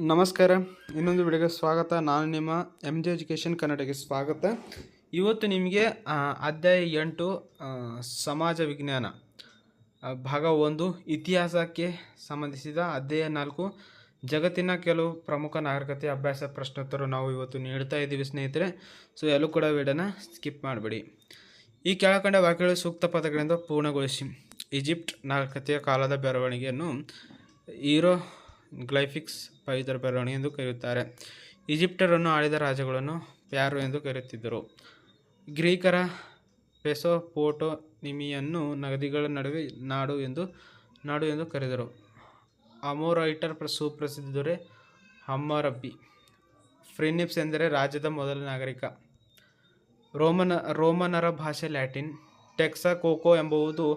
ನಮಸ್ಕಾರ. ಇನ್ನೊಂದು ವಿಡಿಯೋಗೆ ಸ್ವಾಗತ. ನಾನು ನಿಮ್ಮ MJ ಎಜುಕೇಷನ್ ಕನ್ನಡಕ್ಕೆ ಸ್ವಾಗತ. ಇವತ್ತು ನಿಮಗೆ ಅಧ್ಯಾಯ 8 ಸಮಾಜ ವಿಜ್ಞಾನ ಭಾಗ 1 ಇತಿಹಾಸಕ್ಕೆ ಸಂಬಂಧಿಸಿದ ಅಧ್ಯಾಯ 4 ಜಗತ್ತಿನ ಕೆಲವು ಪ್ರಮುಖ ನಾಗರಿಕತೆ ಅಭ್ಯಾಸ ಪ್ರಶ್ನೋತ್ತರ ನಾವು ಇವತ್ತು ನೀಡ್ತಾ ಇದ್ದೀವಿ ಸ್ನೇಹಿತರೆ. ಸೊ ಎಲ್ಲೂ ಕೂಡ ವಿಡಿಯೋನ ಸ್ಕಿಪ್ ಮಾಡಬೇಡಿ. ಈ ಕೆಳಕಂಡ ವಾಕ್ಯಗಳು ಸೂಕ್ತ ಪದಗಳಿಂದ ಪೂರ್ಣಗೊಳಿಸಿ. ಈಜಿಪ್ಟ್ ನಾಗರಿಕತೆಯ ಕಾಲದ ಬೆಳವಣಿಗೆಯನ್ನು ಗ್ಲೈಫಿಕ್ಸ್ ಪವಿತ್ರ ಬೆಳವಣಿಗೆ ಎಂದು ಕರೆಯುತ್ತಾರೆ. ಈಜಿಪ್ಟರನ್ನು ಆಳಿದ ರಾಜಗಳನ್ನು ಪ್ಯಾರೋ ಎಂದು ಕರೆಯುತ್ತಿದ್ದರು. ಗ್ರೀಕರ ಪೆಸೊಪೊಟೋಮಿಯನ್ನು ನದಿಗಳ ನಡುವೆ ನಾಡು ಎಂದು ಕರೆದರು. ಅಮೋರೈಟರ್ ಸುಪ್ರಸಿದ್ಧ ದೊರೆ ಹಮ್ಮರಬ್ಬಿ. ಫೀನಿಕ್ಸ್ ಎಂದರೆ ರಾಜ್ಯದ ಮೊದಲ ನಾಗರಿಕ. ರೋಮನರ ಭಾಷೆ ಲ್ಯಾಟಿನ್. ಟೆಕ್ಸಕೋಕೊ ಎಂಬುದು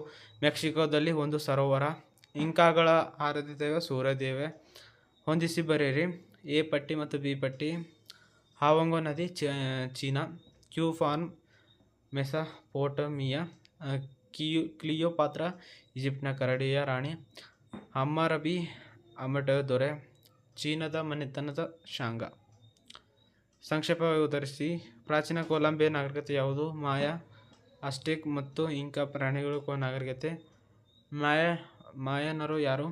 ಮೆಕ್ಸಿಕೋದಲ್ಲಿ ಒಂದು ಸರೋವರ. ಇಂಕಾಗಳ ಆರಾಧ್ಯ ದೈವ ಸೂರ್ಯದೇವ. ಹೊಂದಿಸಿ ಬರೆಯಿರಿ. ಎ ಪಟ್ಟಿ ಮತ್ತು ಬಿ ಪಟ್ಟಿ. ಹಾವಂಗೋ ನದಿ ಚೀನಾ. ಕ್ಯೂಫಾರ್ನ್ ಮೆಸೊಪೊಟೇಮಿಯಾ. ಕ್ಲಿಯೋಪಾತ್ರ ಈಜಿಪ್ಟ್ನ ಕರಡಿಯ ರಾಣಿ. ಹಮ್ಮರಬಿ ಅಮಟೆಯ ದೊರೆ. ಚೀನಾದ ಮನೆತನದ ಶಾಂಗ. ಸಂಕ್ಷೇಪವಾಗಿ ಉತ್ತರಿಸಿ. ಪ್ರಾಚೀನ ಕೊಲಂಬಿಯಾ ನಾಗರಿಕತೆ ಯಾವುದು? ಮಾಯಾ, ಅಸ್ಟೆಕ್ ಮತ್ತು ಇಂಕಾ ಪ್ರಾಣಿಗಳು ನಾಗರಿಕತೆ. ಮಾಯನರು ಯಾರು?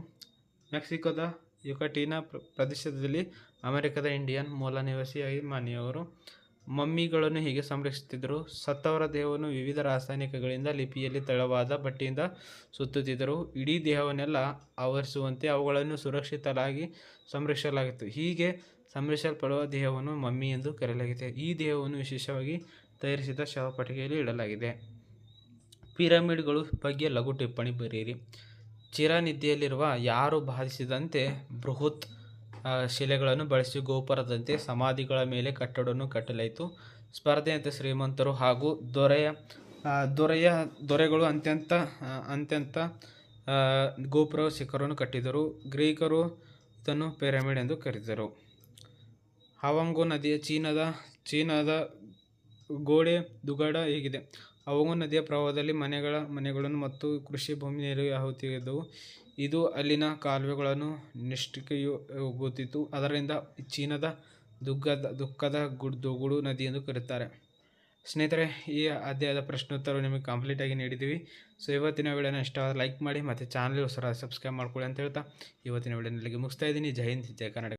ಮೆಕ್ಸಿಕೋದ ಯುಕಟೀನ ಪ್ರದೇಶದಲ್ಲಿ ಅಮೆರಿಕದ ಇಂಡಿಯನ್ ಮೂಲ ನಿವಾಸಿಯಾಗಿ ಮಾನ್ಯವರು. ಮಮ್ಮಿಗಳನ್ನು ಹೀಗೆ ಸಂರಕ್ಷಿಸುತ್ತಿದ್ದರು. ಸತ್ತವರ ದೇಹವನ್ನು ವಿವಿಧ ರಾಸಾಯನಿಕಗಳಿಂದ ಲಿಪಿಯಲ್ಲಿ ತೆಳುವಾದ ಬಟ್ಟೆಯಿಂದ ಸುತ್ತುತ್ತಿದ್ದರು. ಇಡೀ ದೇಹವನ್ನೆಲ್ಲ ಆವರಿಸುವಂತೆ ಅವುಗಳನ್ನು ಸುರಕ್ಷಿತವಾಗಿ ಸಂರಕ್ಷಿಸಲಾಗಿತ್ತು. ಹೀಗೆ ಸಂರಕ್ಷಿಸಲ್ಪಡುವ ದೇಹವನ್ನು ಮಮ್ಮಿ ಎಂದು ಕರೆಯಲಾಗಿದೆ. ಈ ದೇಹವನ್ನು ವಿಶೇಷವಾಗಿ ತಯಾರಿಸಿದ ಶವಪೆಟ್ಟಿಗೆಯಲ್ಲಿ ಇಡಲಾಗಿದೆ. ಪಿರಮಿಡ್ಗಳು ಬಗ್ಗೆ ಲಘು ಟಿಪ್ಪಣಿ ಬರೆಯಿರಿ. ಚಿರನಿದ್ದೆಯಲ್ಲಿರುವ ಯಾರು ಬಾಧಿಸಿದಂತೆ ಬೃಹತ್ ಶಿಲೆಗಳನ್ನು ಬಳಸಿ ಗೋಪುರದಂತೆ ಸಮಾಧಿಗಳ ಮೇಲೆ ಕಟ್ಟಡವನ್ನು ಕಟ್ಟಲಾಯಿತು. ಸ್ಪರ್ಧೆಯಂತೆ ಶ್ರೀಮಂತರು ಹಾಗೂ ದೊರೆಗಳು ಅತ್ಯಂತ ಗೋಪುರ ಶಿಖರವನ್ನು ಕಟ್ಟಿದರು. ಗ್ರೀಕರು ಇದನ್ನು ಪಿರಮಿಡ್ ಎಂದು ಕರೆದರು. ಹಾವಂಗೋ ನದಿಯ ಚೀನಾದ ಗೋಡೆ ದುಗಡ ಹೀಗಿದೆ. ಹಾವಂಗೋ ನದಿಯ ಪ್ರವಾಹದಲ್ಲಿ ಮನೆಗಳನ್ನು ಮತ್ತು ಕೃಷಿ ಭೂಮಿ ನೀರಿಗೆ ಆಹುತಿಯಾದವು. ಇದು ಅಲ್ಲಿನ ಕಾಲುವೆಗಳನ್ನು ನಿಷ್ಕ್ರಿಯಗೊಳಿಸಿತು. ಅದರಿಂದ ಚೀನಾದ ದುಃಖದ ದುಗುಡು ನದಿ ಎಂದು ಕರೆಯುತ್ತಾರೆ. ಸ್ನೇಹಿತರೆ, ಈ ಅಧ್ಯಾಯದ ಪ್ರಶ್ನೋತ್ತರ ನಿಮಗೆ ಕಂಪ್ಲೀಟ್ ಆಗಿ ನೀಡಿದ್ದೀವಿ. ಸೊ ಇವತ್ತಿನ ವಿಡಿಯೋನ ಇಷ್ಟವಾದ ಲೈಕ್ ಮಾಡಿ ಮತ್ತು ಚಾನಲ್ ಹೊಸರಾದ ಸಬ್ಸ್ಕ್ರೈಬ್ ಮಾಡ್ಕೊಳ್ಳಿ ಅಂತ ಹೇಳ್ತಾ ಇವತ್ತಿನ ವಿಡಿಯೋನ ಇಲ್ಲಿಗೆ ಮುಗಿಸ್ತಾ ಇದ್ದೀನಿ. ಜೈ ಹಿಂದ್, ಜೈ ಕರ್ನಾಟಕ.